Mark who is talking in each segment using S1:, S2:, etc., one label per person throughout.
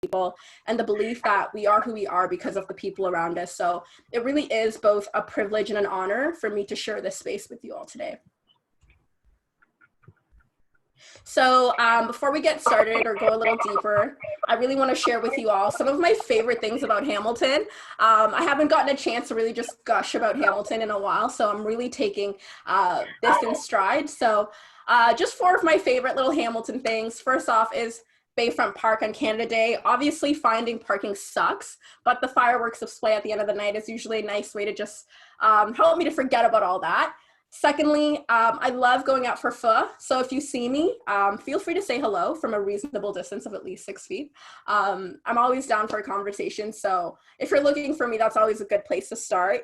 S1: people, and the belief that we are who we are because of the people around us. So it really is both a privilege and an honor for me to share this space with you all today. So before we get started or go a little deeper, I really want to share with you all some of my favorite things about Hamilton. I haven't gotten a chance to really just gush about Hamilton in a while, so I'm really taking this in stride. So just 4 of my favorite little Hamilton things. First off is Bayfront Park on Canada Day. Obviously finding parking sucks, but the fireworks display at the end of the night is usually a nice way to just help me to forget about all that. Secondly, I love going out for pho. So if you see me, feel free to say hello from a reasonable distance of at least 6 feet. I'm always down for a conversation. So if you're looking for me, that's always a good place to start.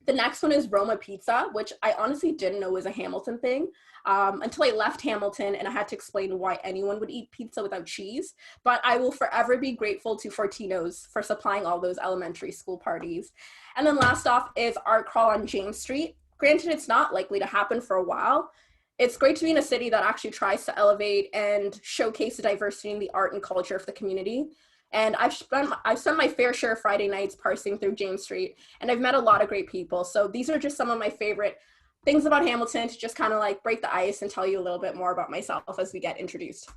S1: The next one is Roma Pizza, which I honestly didn't know was a Hamilton thing until I left Hamilton and I had to explain why anyone would eat pizza without cheese. But I will forever be grateful to Fortino's for supplying all those elementary school parties. And then last off is Art Crawl on James Street. Granted, it's not likely to happen for a while. It's great to be in a city that actually tries to elevate and showcase the diversity in the art and culture of the community. And I've spent my fair share of Friday nights parsing through James Street, and I've met a lot of great people. So these are just some of my favorite things about Hamilton to just kind of like break the ice and tell you a little bit more about myself as we get introduced.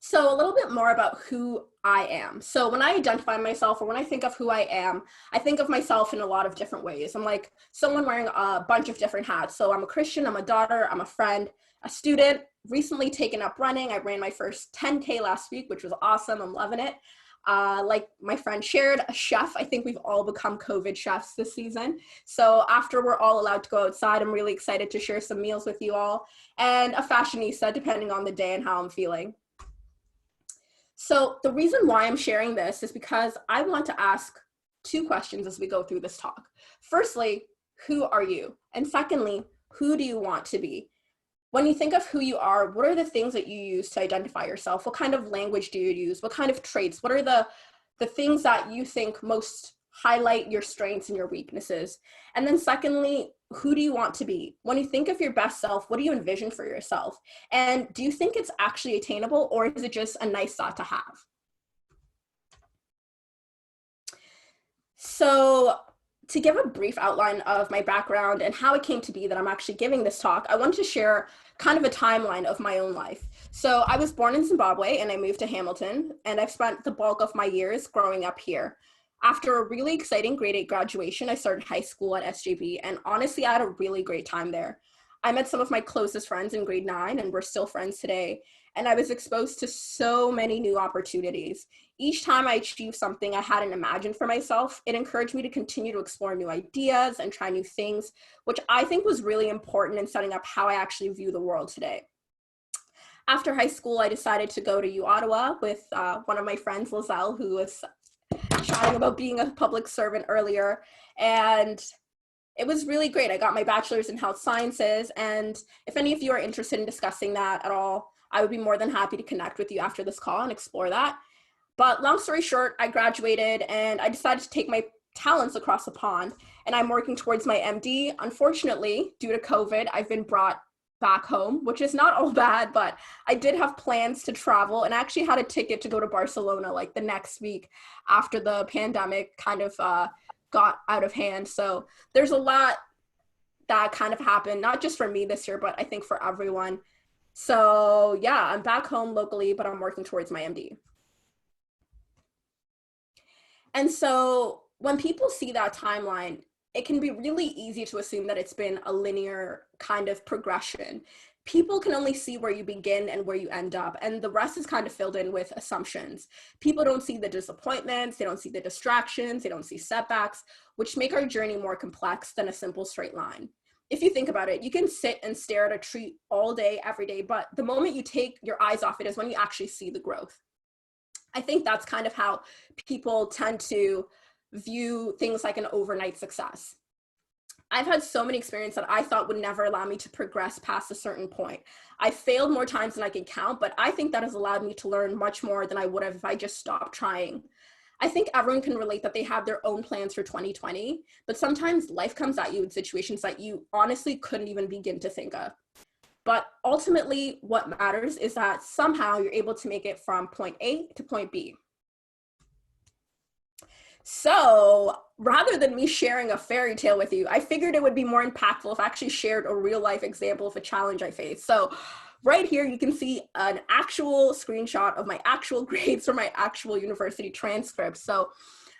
S1: So a little bit more about who I am. So when I identify myself, or when I think of who I am, I think of myself in a lot of different ways. I'm like someone wearing a bunch of different hats. So I'm a Christian, I'm a daughter, I'm a friend, a student, recently taken up running. I ran my first 10K last week, which was awesome. I'm loving it. Like my friend shared, a chef. I think we've all become COVID chefs this season. So after we're all allowed to go outside, I'm really excited to share some meals with you all. And a fashionista, depending on the day and how I'm feeling. So the reason why I'm sharing this is because I want to ask 2 questions as we go through this talk. Firstly, who are you? And secondly, who do you want to be? When you think of who you are, what are the things that you use to identify yourself? What kind of language do you use? What kind of traits? What are the things that you think most highlight your strengths and your weaknesses? And then secondly, who do you want to be? When you think of your best self, what do you envision for yourself? And do you think it's actually attainable, or is it just a nice thought to have? So to give a brief outline of my background and how it came to be that I'm actually giving this talk, I wanted to share kind of a timeline of my own life. So I was born in Zimbabwe and I moved to Hamilton, and I've spent the bulk of my years growing up here. After a really exciting grade 8 graduation, I started high school at SJB, and honestly, I had a really great time there. I met some of my closest friends in grade 9, and we're still friends today. And I was exposed to so many new opportunities. Each time I achieved something I hadn't imagined for myself, it encouraged me to continue to explore new ideas and try new things, which I think was really important in setting up how I actually view the world today. After high school, I decided to go to U Ottawa with one of my friends, Lizelle, who was chatting about being a public servant earlier, and it was really great. I got my bachelor's in health sciences, and if any of you are interested in discussing that at all, I would be more than happy to connect with you after this call and explore that. But long story short, I graduated and I decided to take my talents across the pond, and I'm working towards my MD. Unfortunately, due to COVID, I've been brought back home, which is not all bad, but I did have plans to travel, and I actually had a ticket to go to Barcelona like the next week after the pandemic kind of got out of hand. So there's a lot that kind of happened, not just for me this year, but I think for everyone. So yeah, I'm back home locally, but I'm working towards my MD. And so when people see that timeline, it can be really easy to assume that it's been a linear kind of progression. People can only see where you begin and where you end up, and the rest is kind of filled in with assumptions. People don't see the disappointments, they don't see the distractions, they don't see setbacks, which make our journey more complex than a simple straight line. If you think about it, you can sit and stare at a tree all day, every day, but the moment you take your eyes off it is when you actually see the growth. I think that's kind of how people tend to view things like an overnight success. I've had so many experiences that I thought would never allow me to progress past a certain point. I failed more times than I can count, but I think that has allowed me to learn much more than I would have if I just stopped trying. I think everyone can relate that they have their own plans for 2020, but sometimes life comes at you in situations that you honestly couldn't even begin to think of. But ultimately, what matters is that somehow you're able to make it from point A to point B. So rather than me sharing a fairy tale with you, I figured it would be more impactful if I actually shared a real life example of a challenge I faced. So right here, you can see an actual screenshot of my actual grades for my actual university transcript. So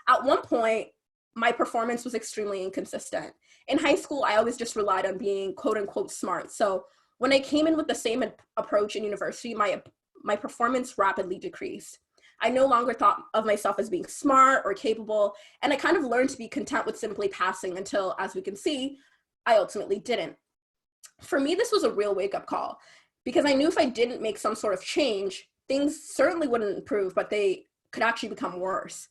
S1: at one point, my performance was extremely inconsistent. In high school, I always just relied on being quote unquote smart. So when I came in with the same approach in university, my performance rapidly decreased. I no longer thought of myself as being smart or capable, and I kind of learned to be content with simply passing until, as we can see, I ultimately didn't. For me, this was a real wake-up call because I knew if I didn't make some sort of change, things certainly wouldn't improve, but they could actually become worse.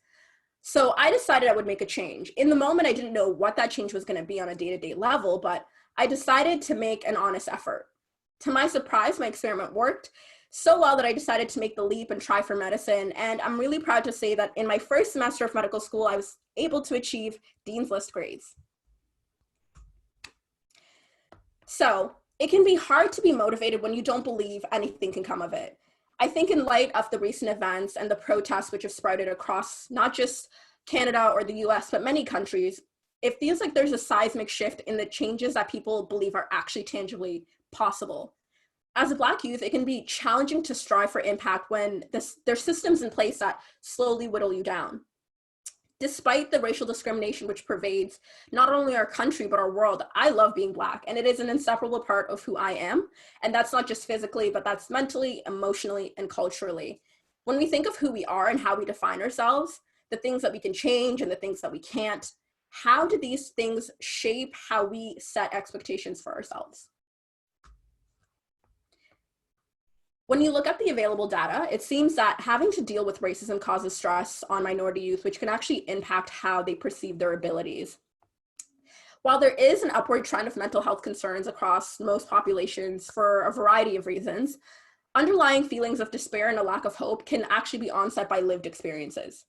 S1: So I decided I would make a change. In the moment, I didn't know what that change was going to be on a day-to-day level, but I decided to make an honest effort. To my surprise, my experiment worked so well that I decided to make the leap and try for medicine. And I'm really proud to say that in my first semester of medical school, I was able to achieve Dean's List grades. So it can be hard to be motivated when you don't believe anything can come of it. I think in light of the recent events and the protests which have sprouted across not just Canada or the US, but many countries, it feels like there's a seismic shift in the changes that people believe are actually tangibly possible. As a Black youth, it can be challenging to strive for impact when there's systems in place that slowly whittle you down. Despite the racial discrimination which pervades not only our country, but our world, I love being Black, and it is an inseparable part of who I am. And that's not just physically, but that's mentally, emotionally, and culturally. When we think of who we are and how we define ourselves, the things that we can change and the things that we can't, how do these things shape how we set expectations for ourselves? When you look at the available data, it seems that having to deal with racism causes stress on minority youth, which can actually impact how they perceive their abilities. While there is an upward trend of mental health concerns across most populations for a variety of reasons, underlying feelings of despair and a lack of hope can actually be onset by lived experiences.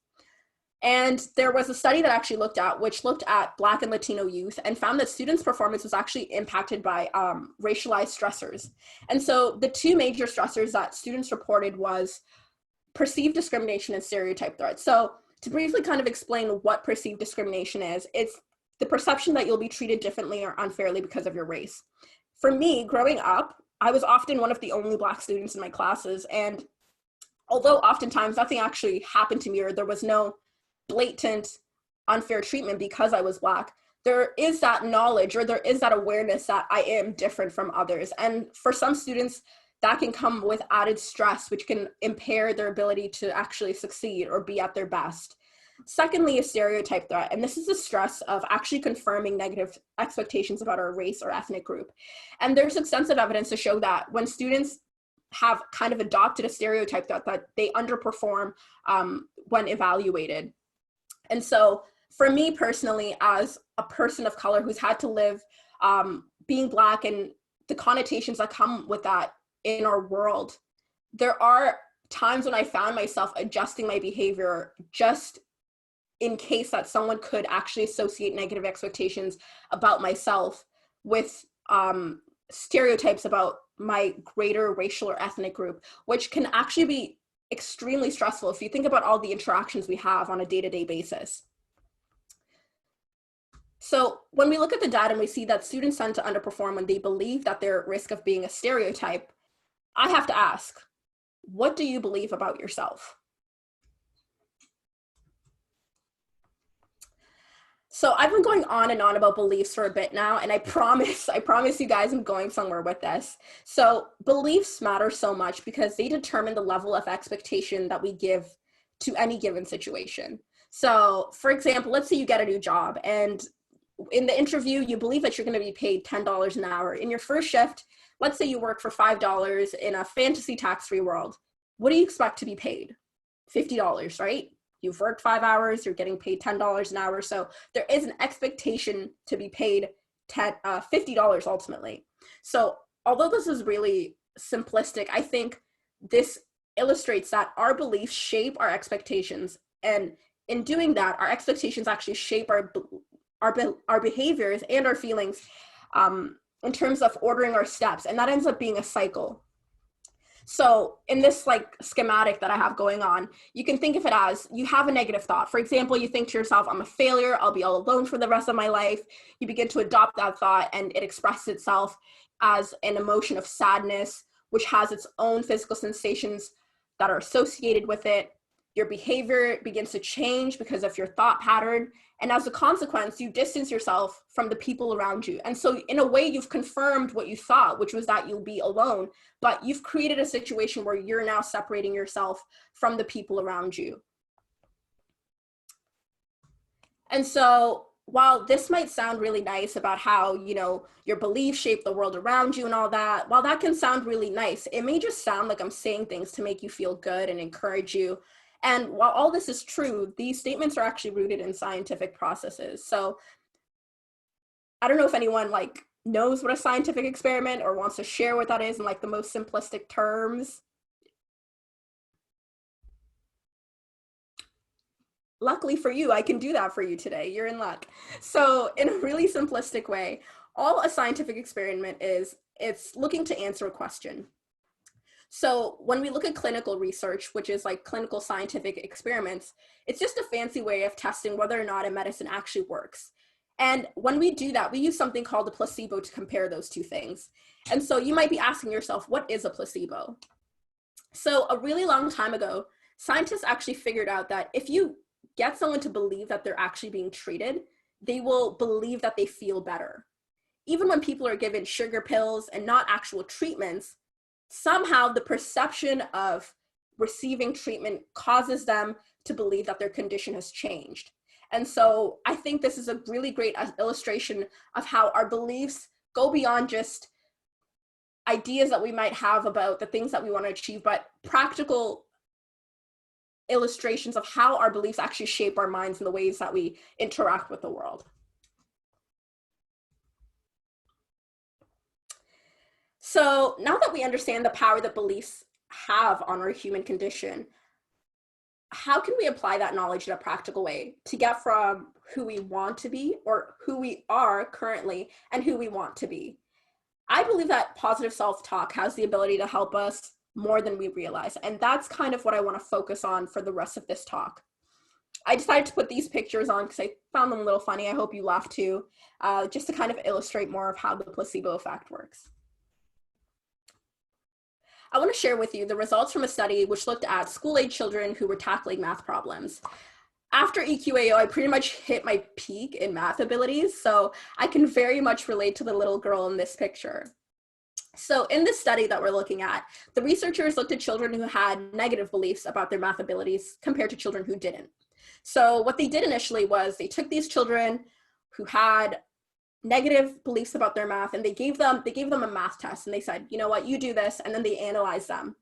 S1: And there was a study that actually looked at Black and Latino youth and found that students' performance was actually impacted by racialized stressors. And so the two major stressors that students reported was perceived discrimination and stereotype threats. So to briefly kind of explain what perceived discrimination is, it's the perception that you'll be treated differently or unfairly because of your race. For me, growing up, I was often one of the only Black students in my classes. And although oftentimes nothing actually happened to me or there was no blatant unfair treatment because I was Black, there is that knowledge or there is that awareness that I am different from others. And for some students, that can come with added stress, which can impair their ability to actually succeed or be at their best. Secondly, a stereotype threat, and this is the stress of actually confirming negative expectations about our race or ethnic group. And there's extensive evidence to show that when students have kind of adopted a stereotype that they underperform when evaluated. And so for me personally, as a person of color who's had to live being Black and the connotations that come with that in our world, there are times when I found myself adjusting my behavior just in case that someone could actually associate negative expectations about myself with stereotypes about my greater racial or ethnic group, which can actually be extremely stressful if you think about all the interactions we have on a day-to-day basis. So when we look at the data and we see that students tend to underperform when they believe that they're at risk of being a stereotype, I have to ask, what do you believe about yourself? So I've been going on and on about beliefs for a bit now, and I promise you guys I'm going somewhere with this. So beliefs matter so much because they determine the level of expectation that we give to any given situation. So for example, let's say you get a new job and in the interview, you believe that you're going to be paid $10 an hour. In your first shift, let's say you work for $5 in a fantasy tax-free world. What do you expect to be paid? $50, right? You've worked 5 hours, you're getting paid $10 an hour. So there is an expectation to be paid $50 ultimately. So although this is really simplistic, I think this illustrates that our beliefs shape our expectations. And in doing that, our expectations actually shape our behaviors and our feelings in terms of ordering our steps, and that ends up being a cycle. So in this like schematic that I have going on, you can think of it as you have a negative thought. For example, you think to yourself, I'm a failure, I'll be all alone for the rest of my life. You begin to adopt that thought and it expresses itself as an emotion of sadness, which has its own physical sensations that are associated with it. Your behavior begins to change because of your thought pattern. And as a consequence, you distance yourself from the people around you. And so in a way, you've confirmed what you thought, which was that you'll be alone, but you've created a situation where you're now separating yourself from the people around you. And so while this might sound really nice about how, you know, your beliefs shape the world around you and all that, while that can sound really nice, it may just sound like I'm saying things to make you feel good and encourage you. And while all this is true, these statements are actually rooted in scientific processes. So I don't know if anyone like knows what a scientific experiment or wants to share what that is in like the most simplistic terms. Luckily for you, I can do that for you today. You're in luck. So in a really simplistic way, all a scientific experiment is, it's looking to answer a question. So when we look at clinical research, which is like clinical scientific experiments, it's just a fancy way of testing whether or not a medicine actually works. And when we do that, we use something called a placebo to compare those two things. And so you might be asking yourself, what is a placebo? So a really long time ago, scientists actually figured out that if you get someone to believe that they're actually being treated, they will believe that they feel better. Even when people are given sugar pills and not actual treatments, somehow the perception of receiving treatment causes them to believe that their condition has changed. And so I think this is a really great illustration of how our beliefs go beyond just ideas that we might have about the things that we want to achieve, but practical illustrations of how our beliefs actually shape our minds and the ways that we interact with the world. So now that we understand the power that beliefs have on our human condition, how can we apply that knowledge in a practical way to get from who we want to be or who we are currently and who we want to be? I believe that positive self-talk has the ability to help us more than we realize. And that's kind of what I want to focus on for the rest of this talk. I decided to put these pictures on because I found them a little funny. I hope you laugh too, just to kind of illustrate more of how the placebo effect works. I want to share with you the results from a study which looked at school-age children who were tackling math problems. After EQAO, I pretty much hit my peak in math abilities, so I can very much relate to the little girl in this picture. So in this study that we're looking at, the researchers looked at children who had negative beliefs about their math abilities compared to children who didn't. So what they did initially was they took these children who had negative beliefs about their math and they gave them a math test, and they said, you know what, you do this, and then they analyzed them.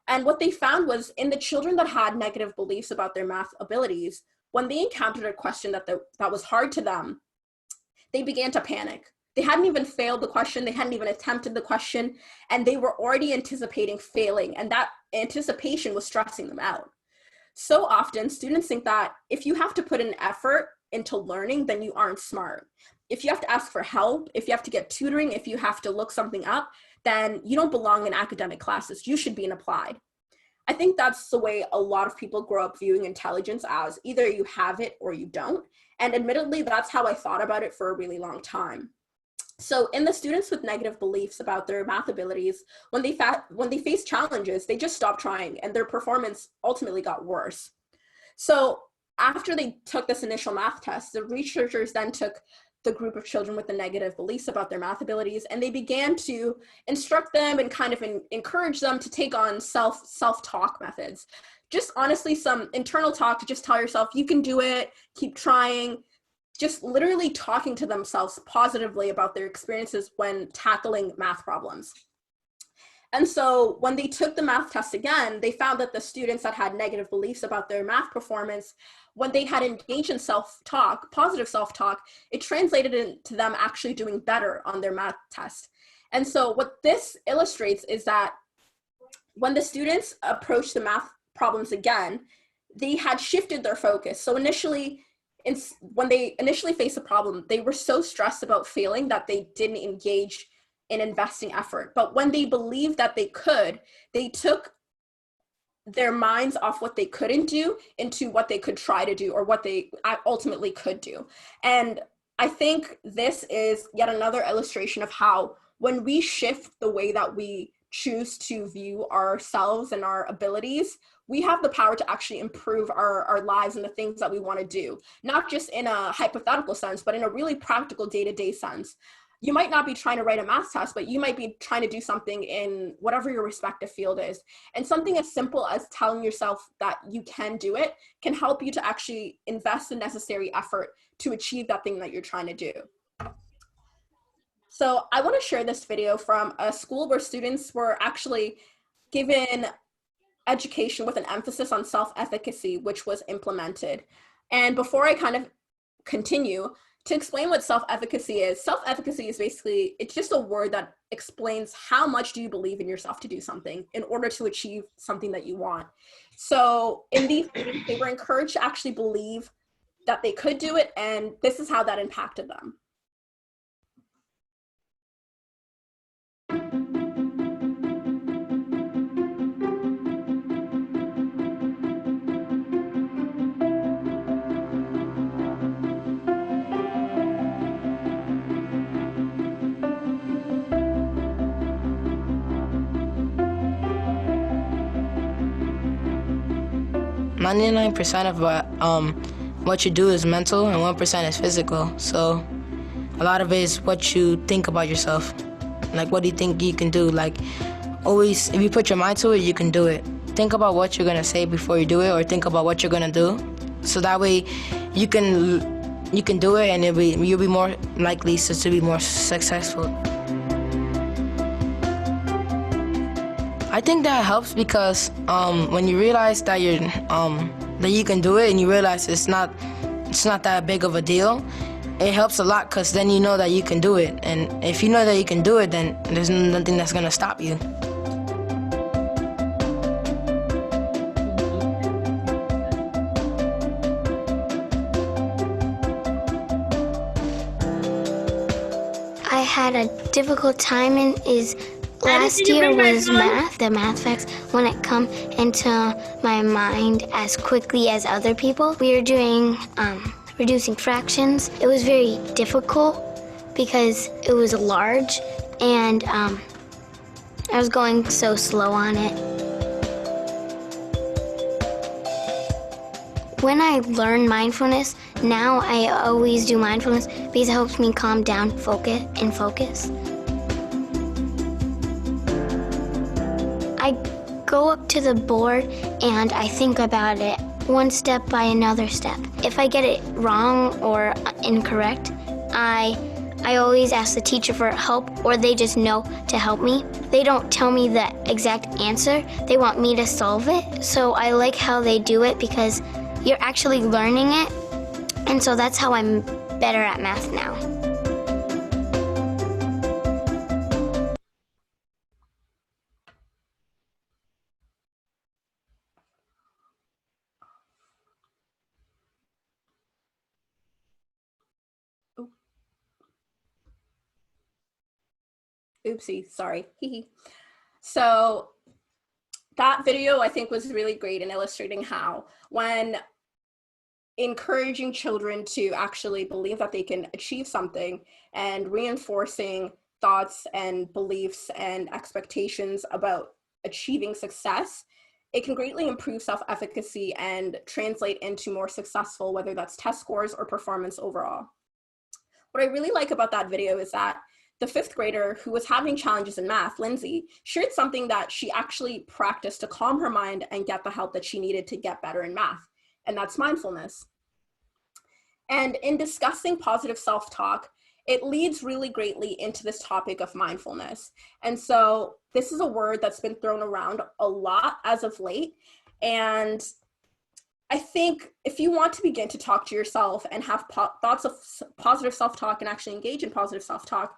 S1: And what they found was in the children that had negative beliefs about their math abilities, when they encountered a question that was hard to them, they began to panic. They hadn't even failed the question, they hadn't even attempted the question, and they were already anticipating failing, and that anticipation was stressing them out. So often students think that if you have to put an effort into learning, then you aren't smart. If you have to ask for help, if you have to get tutoring, if you have to look something up, then you don't belong in academic classes. You should be in applied. I think that's the way a lot of people grow up viewing intelligence as either you have it or you don't. And admittedly, that's how I thought about it for a really long time. So in the students with negative beliefs about their math abilities, when they faced challenges, they just stopped trying and their performance ultimately got worse. So after they took this initial math test, the researchers then took the group of children with the negative beliefs about their math abilities, and they began to instruct them and kind of encourage them to take on self-talk methods. Just honestly, some internal talk to just tell yourself, you can do it, keep trying, just literally talking to themselves positively about their experiences when tackling math problems. And so when they took the math test again, they found that the students that had negative beliefs about their math performance, when they had engaged in self-talk, positive self-talk, it translated into them actually doing better on their math test. And so what this illustrates is that when the students approached the math problems again, they had shifted their focus. So when they initially faced a problem, they were so stressed about failing that they didn't engage in investing effort. But when they believed that they could, they took their minds off what they couldn't do into what they could try to do, or what they ultimately could do. And I think this is yet another illustration of how when we shift the way that we choose to view ourselves and our abilities, we have the power to actually improve our lives and the things that we want to do, not just in a hypothetical sense, but in a really practical day-to-day sense. You might not be trying to write a math test, but you might be trying to do something in whatever your respective field is. And something as simple as telling yourself that you can do it can help you to actually invest the necessary effort to achieve that thing that you're trying to do. So I want to share this video from a school where students were actually given education with an emphasis on self-efficacy, which was implemented. And before I kind of continue, to explain what self-efficacy is basically, it's just a word that explains how much do you believe in yourself to do something in order to achieve something that you want. So in these, they were encouraged to actually believe that they could do it, and this is how that impacted them.
S2: %99 of what you do is mental and 1% is physical. So a lot of it is what you think about yourself. Like, what do you think you can do? Like, always, if you put your mind to it, you can do it. Think about what you're gonna say before you do it, or think about what you're gonna do. So that way you can do it, and you'll be more likely to be more successful. I think that helps because when you realize that that you can do it, and you realize it's not that big of a deal, it helps a lot, because then you know that you can do it. And if you know that you can do it, then there's nothing that's gonna stop you.
S3: I had a difficult time last year was math, the math facts wouldn't come into my mind as quickly as other people. We were doing reducing fractions. It was very difficult because it was large, and I was going so slow on it. When I learned mindfulness, now I always do mindfulness because it helps me calm down, focus. I go up to the board and I think about it one step by another step. If I get it wrong or incorrect, I always ask the teacher for help, or they just know to help me. They don't tell me the exact answer. They want me to solve it. So I like how they do it because you're actually learning it. And so that's how I'm better at math now.
S1: Oopsie, sorry. So that video, I think, was really great in illustrating how when encouraging children to actually believe that they can achieve something and reinforcing thoughts and beliefs and expectations about achieving success, it can greatly improve self-efficacy and translate into more successful, whether that's test scores or performance overall. What I really like about that video is that the 5th grader who was having challenges in math, Lindsay, shared something that she actually practiced to calm her mind and get the help that she needed to get better in math, and that's mindfulness. And in discussing positive self-talk, it leads really greatly into this topic of mindfulness. And so this is a word that's been thrown around a lot as of late. And I think if you want to begin to talk to yourself and have thoughts of positive self-talk and actually engage in positive self-talk,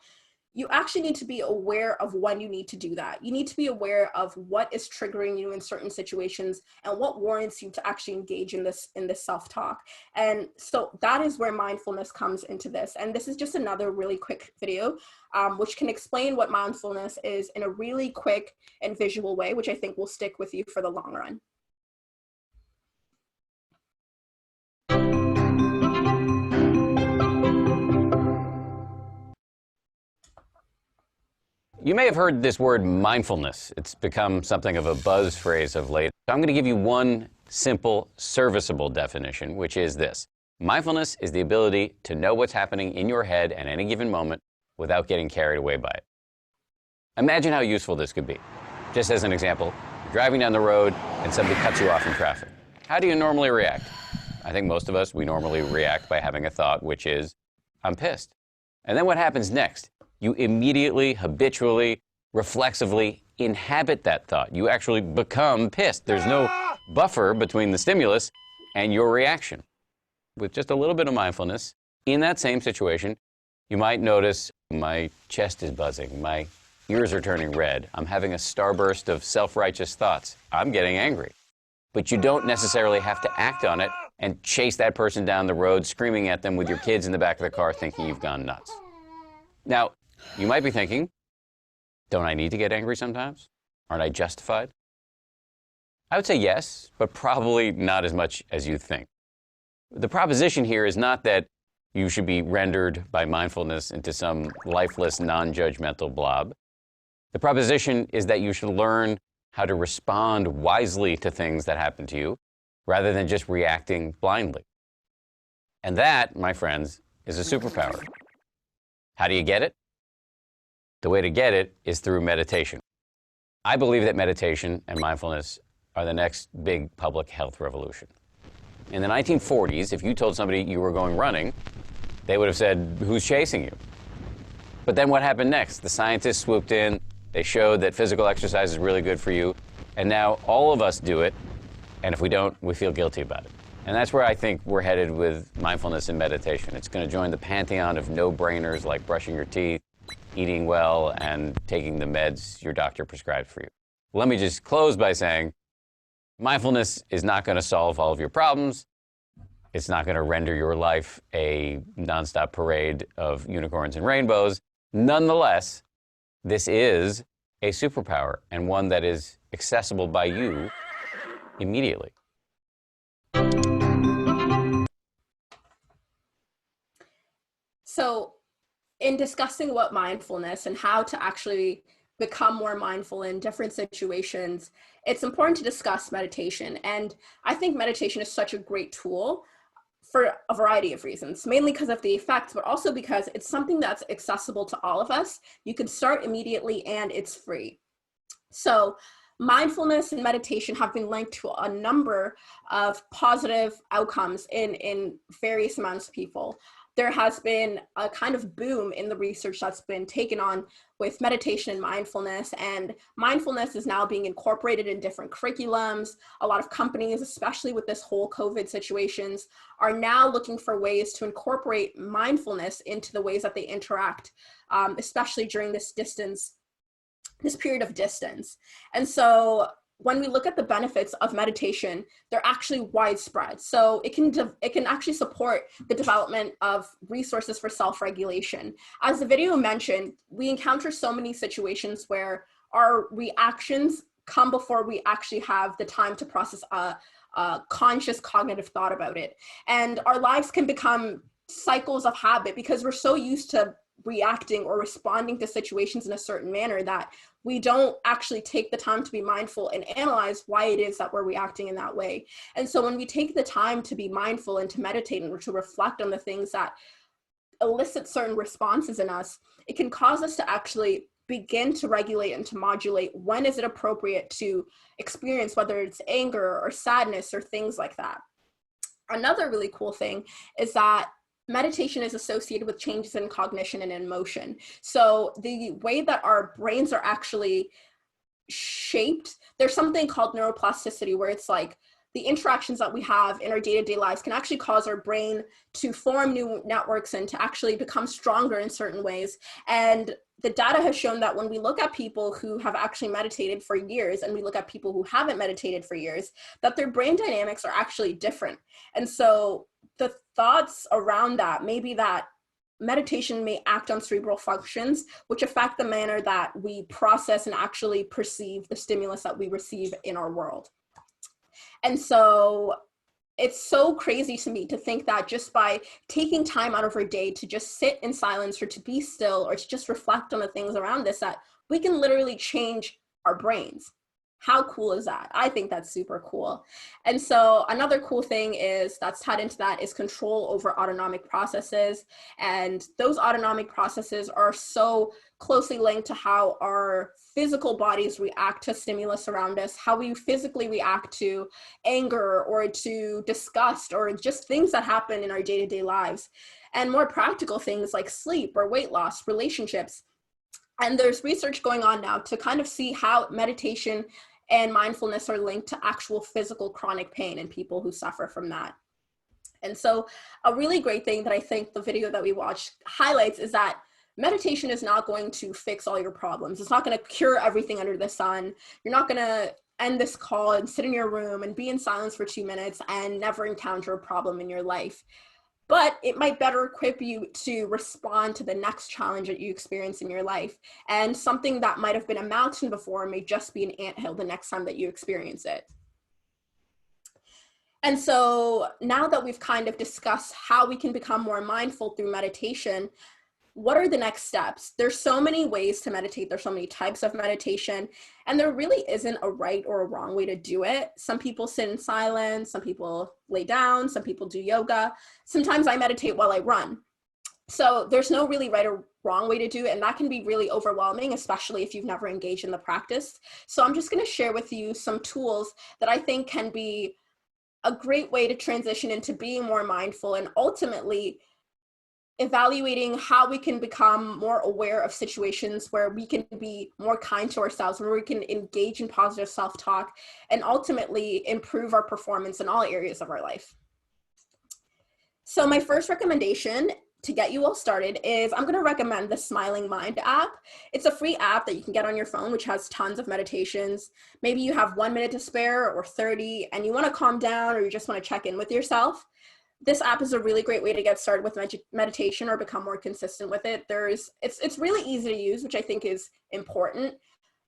S1: you actually need to be aware of when you need to do that. You need to be aware of what is triggering you in certain situations and what warrants you to actually engage in this self-talk. And so that is where mindfulness comes into this. And this is just another really quick video, which can explain what mindfulness is in a really quick and visual way, which I think will stick with you for the long run.
S4: You may have heard this word mindfulness. It's become something of a buzz phrase of late. So I'm going to give you one simple, serviceable definition, which is this. Mindfulness is the ability to know what's happening in your head at any given moment without getting carried away by it. Imagine how useful this could be. Just as an example, you're driving down the road and somebody cuts you off in traffic. How do you normally react? I think most of us, we normally react by having a thought, which is, I'm pissed. And then what happens next? You immediately, habitually, reflexively inhabit that thought. You actually become pissed. There's no buffer between the stimulus and your reaction. With just a little bit of mindfulness, in that same situation, you might notice my chest is buzzing, my ears are turning red, I'm having a starburst of self-righteous thoughts, I'm getting angry. But you don't necessarily have to act on it and chase that person down the road, screaming at them with your kids in the back of the car thinking you've gone nuts. Now, you might be thinking, don't I need to get angry sometimes? Aren't I justified? I would say yes, but probably not as much as you think. The proposition here is not that you should be rendered by mindfulness into some lifeless, non-judgmental blob. The proposition is that you should learn how to respond wisely to things that happen to you, rather than just reacting blindly. And that, my friends, is a superpower. How do you get it? The way to get it is through meditation. I believe that meditation and mindfulness are the next big public health revolution. In the 1940s, if you told somebody you were going running, they would have said, who's chasing you? But then what happened next? The scientists swooped in, they showed that physical exercise is really good for you, and now all of us do it, and if we don't, we feel guilty about it. And that's where I think we're headed with mindfulness and meditation. It's going to join the pantheon of no-brainers like brushing your teeth, eating well, and taking the meds your doctor prescribed for you. Let me just close by saying, mindfulness is not going to solve all of your problems. It's not going to render your life a nonstop parade of unicorns and rainbows. Nonetheless, this is a superpower, and one that is accessible by you immediately.
S1: So in discussing what mindfulness and how to actually become more mindful in different situations, it's important to discuss meditation. And I think meditation is such a great tool for a variety of reasons, mainly because of the effects, but also because it's something that's accessible to all of us. You can start immediately and it's free. So mindfulness and meditation have been linked to a number of positive outcomes in various amounts of people. There has been a kind of boom in the research that's been taken on with meditation and mindfulness is now being incorporated in different curriculums. A lot of companies, especially with this whole COVID situations, are now looking for ways to incorporate mindfulness into the ways that they interact, especially during this period of distance. And so when we look at the benefits of meditation, they're actually widespread. So it can actually support the development of resources for self-regulation. As the video mentioned, we encounter so many situations where our reactions come before we actually have the time to process a conscious cognitive thought about it. And our lives can become cycles of habit because we're so used to reacting or responding to situations in a certain manner that we don't actually take the time to be mindful and analyze why it is that we're reacting in that way. And so when we take the time to be mindful and to meditate and to reflect on the things that elicit certain responses in us, it can cause us to actually begin to regulate and to modulate when is it appropriate to experience, whether it's anger or sadness or things like that. Another really cool thing is that meditation is associated with changes in cognition and in emotion. So the way that our brains are actually shaped, there's something called neuroplasticity, where it's like the interactions that we have in our day-to-day lives can actually cause our brain to form new networks and to actually become stronger in certain ways. And the data has shown that when we look at people who have actually meditated for years and we look at people who haven't meditated for years, that their brain dynamics are actually different. And so the thoughts around that, maybe that meditation may act on cerebral functions, which affect the manner that we process and actually perceive the stimulus that we receive in our world. And so it's so crazy to me to think that just by taking time out of our day to just sit in silence or to be still or to just reflect on the things around us, that we can literally change our brains. How cool is that? I think that's super cool. And so another cool thing is that's tied into that is control over autonomic processes. And those autonomic processes are so closely linked to how our physical bodies react to stimulus around us, how we physically react to anger or to disgust or just things that happen in our day-to-day lives, and more practical things like sleep or weight loss, relationships. And there's research going on now to kind of see how meditation and mindfulness are linked to actual physical chronic pain in people who suffer from that. And so a really great thing that I think the video that we watched highlights is that meditation is not going to fix all your problems. It's not going to cure everything under the sun. You're not going to end this call and sit in your room and be in silence for 2 minutes and never encounter a problem in your life. But it might better equip you to respond to the next challenge that you experience in your life. And something that might have been a mountain before may just be an anthill the next time that you experience it. And so now that we've kind of discussed how we can become more mindful through meditation, what are the next steps? There's so many ways to meditate. There's so many types of meditation, and there really isn't a right or a wrong way to do it. Some people sit in silence, some people lay down, some people do yoga. Sometimes I meditate while I run. So there's no really right or wrong way to do it, and that can be really overwhelming, especially if you've never engaged in the practice. So I'm just going to share with you some tools that I think can be a great way to transition into being more mindful and ultimately evaluating how we can become more aware of situations where we can be more kind to ourselves, where we can engage in positive self-talk and ultimately improve our performance in all areas of our life. So my first recommendation to get you all started is I'm going to recommend the Smiling Mind app. It's a free app that you can get on your phone, which has tons of meditations. Maybe you have 1 minute to spare or 30 and you want to calm down or you just want to check in with yourself. This app is a really great way to get started with meditation or become more consistent with it. It's really easy to use, which I think is important,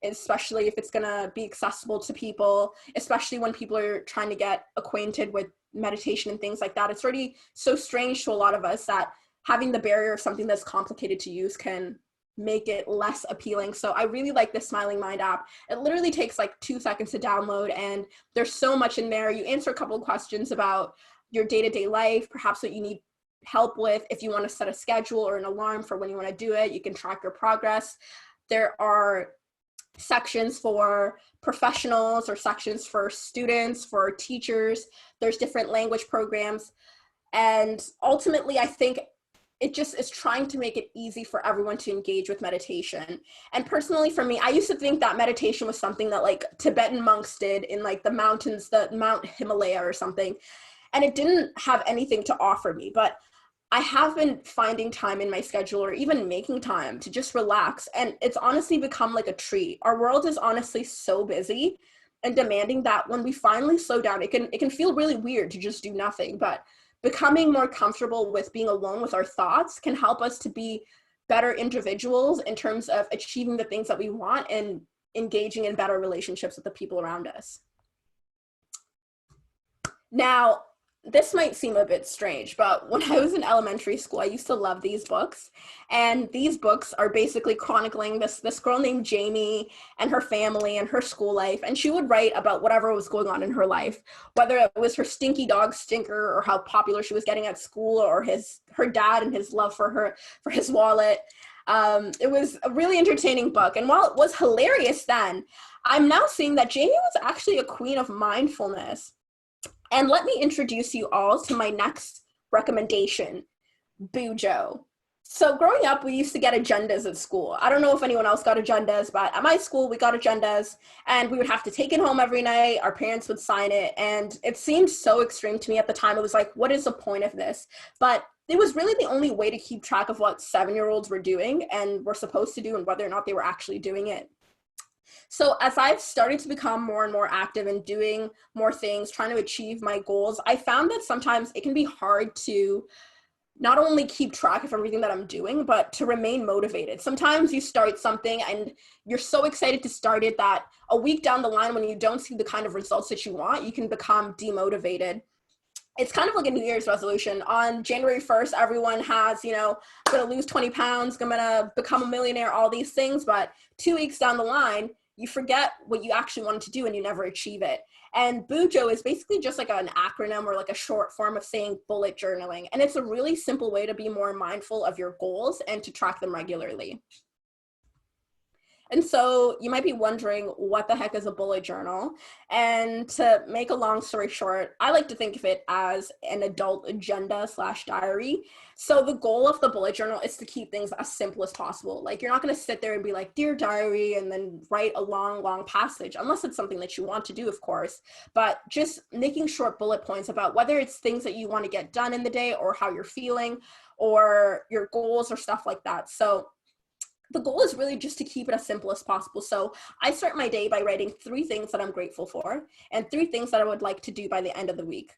S1: especially if it's going to be accessible to people, especially when people are trying to get acquainted with meditation and things like that. It's already so strange to a lot of us that having the barrier of something that's complicated to use can make it less appealing. So I really like the Smiling Mind app. It literally takes like 2 seconds to download, and there's so much in there. You answer a couple of questions about your day-to-day life, perhaps what you need help with. If you want to set a schedule or an alarm for when you want to do it, you can track your progress. There are sections for professionals or sections for students, for teachers. There's different language programs. And ultimately, I think it just is trying to make it easy for everyone to engage with meditation. And personally for me, I used to think that meditation was something that like Tibetan monks did in like the mountains, the Mount Himalaya or something. And it didn't have anything to offer me, but I have been finding time in my schedule or even making time to just relax. And it's honestly become like a treat. Our world is honestly so busy and demanding that when we finally slow down, it can feel really weird to just do nothing, but becoming more comfortable with being alone with our thoughts can help us to be better individuals in terms of achieving the things that we want and engaging in better relationships with the people around us. Now, this might seem a bit strange, but when I was in elementary school, I used to love these books. And these books are basically chronicling this girl named Jamie and her family and her school life. And she would write about whatever was going on in her life, whether it was her stinky dog Stinker or how popular she was getting at school or her dad and his love for his wallet. It was a really entertaining book. And while it was hilarious then, I'm now seeing that Jamie was actually a queen of mindfulness. And let me introduce you all to my next recommendation, Bujo. So growing up, we used to get agendas at school. I don't know if anyone else got agendas, but at my school, we got agendas and we would have to take it home every night. Our parents would sign it. And it seemed so extreme to me at the time. It was like, what is the point of this? But it was really the only way to keep track of what 7-year-olds were doing and were supposed to do and whether or not they were actually doing it. So as I've started to become more and more active in doing more things, trying to achieve my goals, I found that sometimes it can be hard to not only keep track of everything that I'm doing, but to remain motivated. Sometimes you start something and you're so excited to start it that a week down the line, when you don't see the kind of results that you want, you can become demotivated. It's kind of like a New Year's resolution. On January 1st, everyone has, I'm going to lose 20 pounds, I'm going to become a millionaire, all these things. But 2 weeks down the line, you forget what you actually wanted to do and you never achieve it. And Bujo is basically just like an acronym or like a short form of saying bullet journaling. And it's a really simple way to be more mindful of your goals and to track them regularly. And so you might be wondering, what the heck is a bullet journal? And to make a long story short, I like to think of it as an adult agenda / diary. So the goal of the bullet journal is to keep things as simple as possible. Like, you're not going to sit there and be like, dear diary, and then write a long passage, unless it's something that you want to do, of course. But just making short bullet points about whether it's things that you want to get done in the day or how you're feeling or your goals or stuff like that. So the goal is really just to keep it as simple as possible. So I start my day by writing 3 things that I'm grateful for and 3 things that I would like to do by the end of the week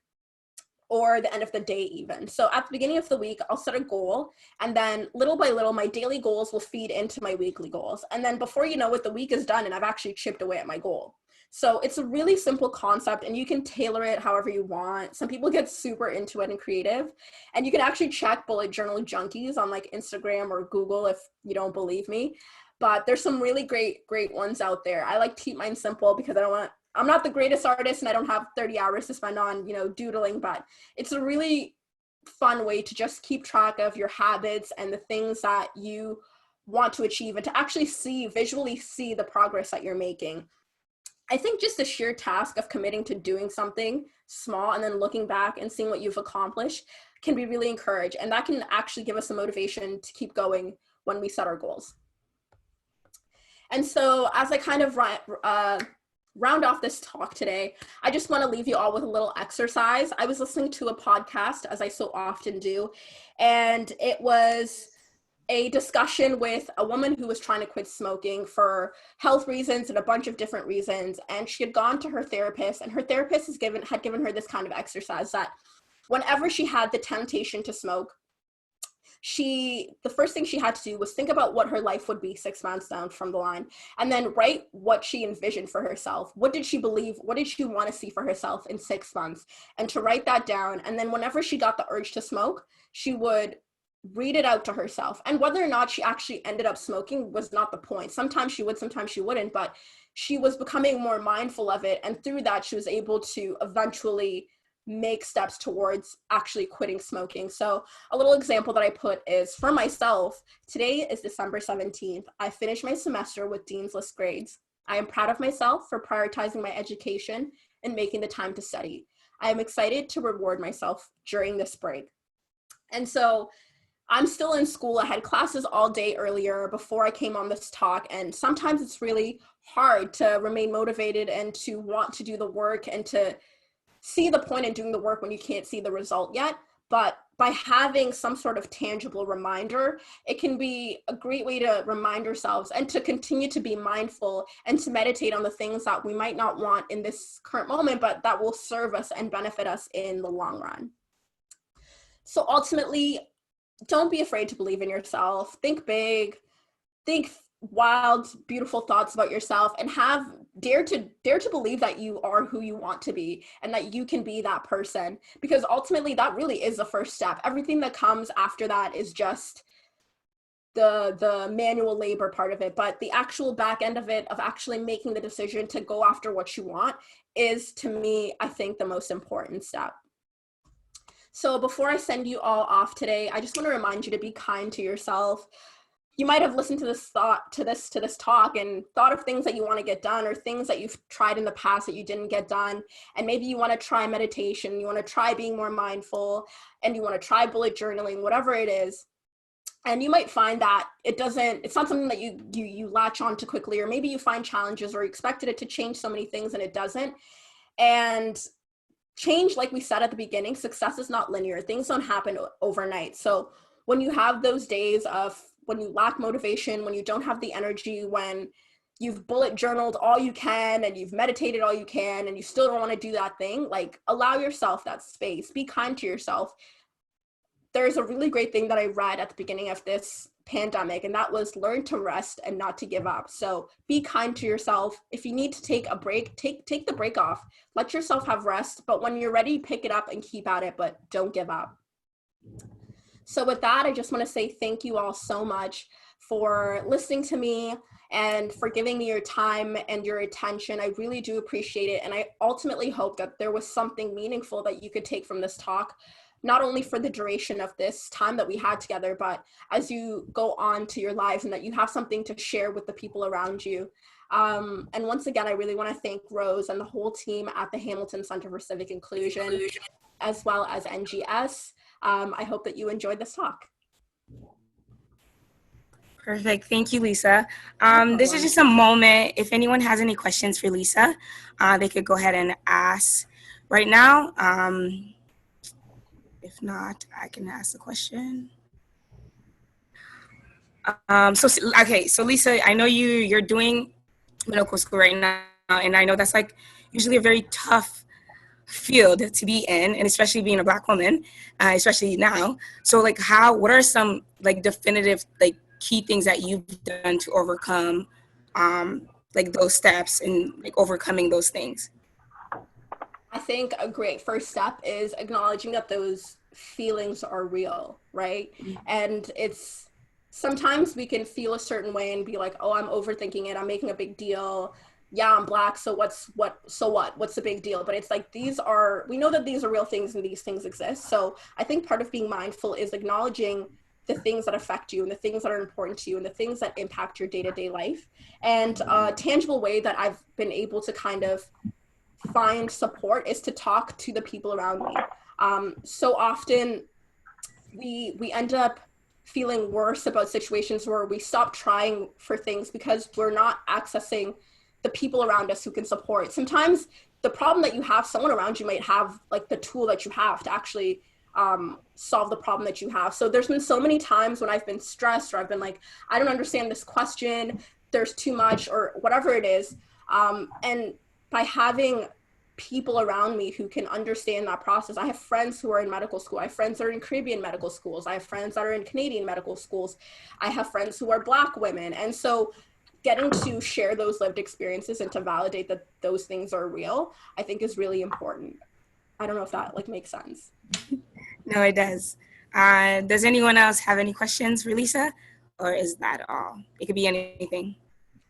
S1: or the end of the day even. So at the beginning of the week, I'll set a goal, and then little by little, my daily goals will feed into my weekly goals. And then before you know it, the week is done and I've actually chipped away at my goal. So it's a really simple concept and you can tailor it however you want. Some people get super into it and creative, and you can actually check bullet journal junkies on like Instagram or Google if you don't believe me. But there's some really great ones out there. I like to keep mine simple because I'm not the greatest artist and I don't have 30 hours to spend on, doodling, but it's a really fun way to just keep track of your habits and the things that you want to achieve and to actually visually see the progress that you're making. I think just the sheer task of committing to doing something small and then looking back and seeing what you've accomplished can be really encouraged. And that can actually give us the motivation to keep going when we set our goals. And so as I kind of round off this talk today, I just want to leave you all with a little exercise. I was listening to a podcast, as I so often do, and it was a discussion with a woman who was trying to quit smoking for health reasons and a bunch of different reasons. And she had gone to her therapist, and her therapist had given her this kind of exercise that whenever she had the temptation to smoke, the first thing she had to do was think about what her life would be 6 months down from the line, and then write what she envisioned for herself. What did she believe? What did she want to see for herself in 6 months? And to write that down. And then whenever she got the urge to smoke, she would read it out to herself. And whether or not she actually ended up smoking was not the point. Sometimes she would, sometimes she wouldn't, but she was becoming more mindful of it. And through that, she was able to eventually make steps towards actually quitting smoking. So a little example that I put is for myself, today is December 17th. I finished my semester with Dean's List grades. I am proud of myself for prioritizing my education and making the time to study. I am excited to reward myself during this break. And so I'm still in school. I had classes all day earlier before I came on this talk. And sometimes it's really hard to remain motivated and to want to do the work and to see the point in doing the work when you can't see the result yet. But by having some sort of tangible reminder, it can be a great way to remind ourselves and to continue to be mindful and to meditate on the things that we might not want in this current moment, but that will serve us and benefit us in the long run. So ultimately, don't be afraid to believe in yourself. Think big, think wild, beautiful thoughts about yourself, and dare to believe that you are who you want to be and that you can be that person, because ultimately that really is the first step. Everything that comes after that is just the manual labor part of it, but the actual back end of it, of actually making the decision to go after what you want, is, to me, I think, the most important step. So before I send you all off today, I just want to remind you to be kind to yourself. You might have listened to this talk and thought of things that you want to get done or things that you've tried in the past that you didn't get done. And maybe you want to try meditation, you want to try being more mindful, and you want to try bullet journaling, whatever it is. And you might find that it's not something that you latch on to quickly, or maybe you find challenges or you expected it to change so many things and it doesn't. And change, like we said at the beginning, success is not linear. Things don't happen overnight. So when you have those days of when you lack motivation, when you don't have the energy, when you've bullet journaled all you can and you've meditated all you can and you still don't want to do that thing, like, allow yourself that space. Be kind to yourself. There's a really great thing that I read at the beginning of this pandemic, and that was learn to rest and not to give up. So be kind to yourself. If you need to take a break, take the break off. Let yourself have rest, but when you're ready, pick it up and keep at it, but don't give up. So with that, I just want to say thank you all so much for listening to me and for giving me your time and your attention. I really do appreciate it. And I ultimately hope that there was something meaningful that you could take from this talk, not only for the duration of this time that we had together, but as you go on to your lives, and that you have something to share with the people around you. And once again, I really want to thank Rose and the whole team at the Hamilton Center for Civic Inclusion, as well as NGS. I hope that you enjoyed this talk.
S5: Perfect. Thank you, Lisa. This is just a moment. If anyone has any questions for Lisa, they could go ahead and ask right now. If not, I can ask the question. So Lisa, I know you're doing medical school right now, and I know that's like usually a very tough field to be in, and especially being a Black woman, especially now. So like what are some like definitive like key things that you've done to overcome like those steps and like overcoming those things?
S1: I think a great first step is acknowledging that those feelings are real, right? And it's sometimes we can feel a certain way and be like, oh, I'm overthinking it, I'm making a big deal. Yeah, I'm Black, so what's the big deal? But it's like, we know that these are real things and these things exist. So I think part of being mindful is acknowledging the things that affect you and the things that are important to you and the things that impact your day-to-day life. And a tangible way that I've been able to kind of find support is to talk to the people around me. So often we end up feeling worse about situations where we stop trying for things because we're not accessing the people around us who can support. Sometimes the problem that you have, someone around you might have like the tool that you have to actually solve the problem that you have. So there's been so many times when I've been stressed or I've been like, I don't understand this question, there's too much or whatever it is. And by having people around me who can understand that process. I have friends who are in medical school. I have friends that are in Caribbean medical schools. I have friends that are in Canadian medical schools. I have friends who are Black women. And so getting to share those lived experiences and to validate that those things are real, I think is really important. I don't know if that like makes sense.
S5: No, it does. Does anyone else have any questions for Lisa, or is that all? It could be anything.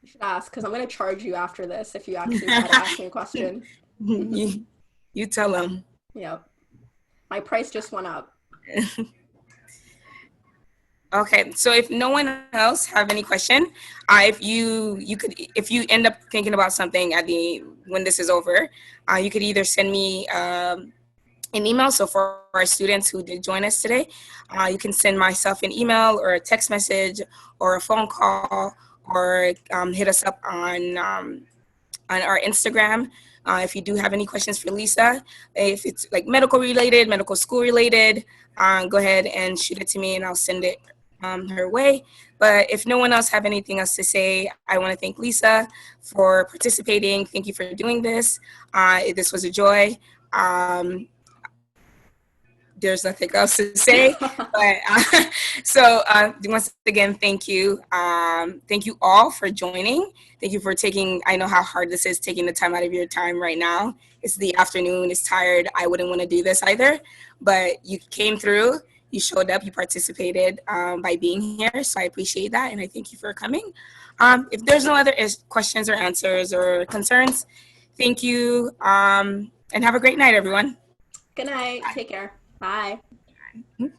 S1: You should ask, because I'm going to charge you after this if you actually try to ask me a question.
S5: You tell them.
S1: Yep. My price just went up.
S5: Okay, so if no one else have any question, if you end up thinking about something when this is over, you could either send me an email. So for our students who did join us today, you can send myself an email or a text message or a phone call, or hit us up on our Instagram. If you do have any questions for Lisa, if it's like medical related, medical school related, go ahead and shoot it to me and I'll send it her way. But if no one else have anything else to say, I want to thank Lisa for participating. Thank you for doing this. This was a joy. There's nothing else to say, but so once again, thank you. Thank you all for joining. Thank you for I know how hard this is, taking the time out of your time right now. It's the afternoon, it's tired. I wouldn't want to do this either, but you came through, you showed up, you participated by being here. So I appreciate that. And I thank you for coming. If there's no other questions or answers or concerns, thank you. And have a great night, everyone.
S1: Good night.
S5: Bye.
S1: Take care. Bye.
S5: Bye.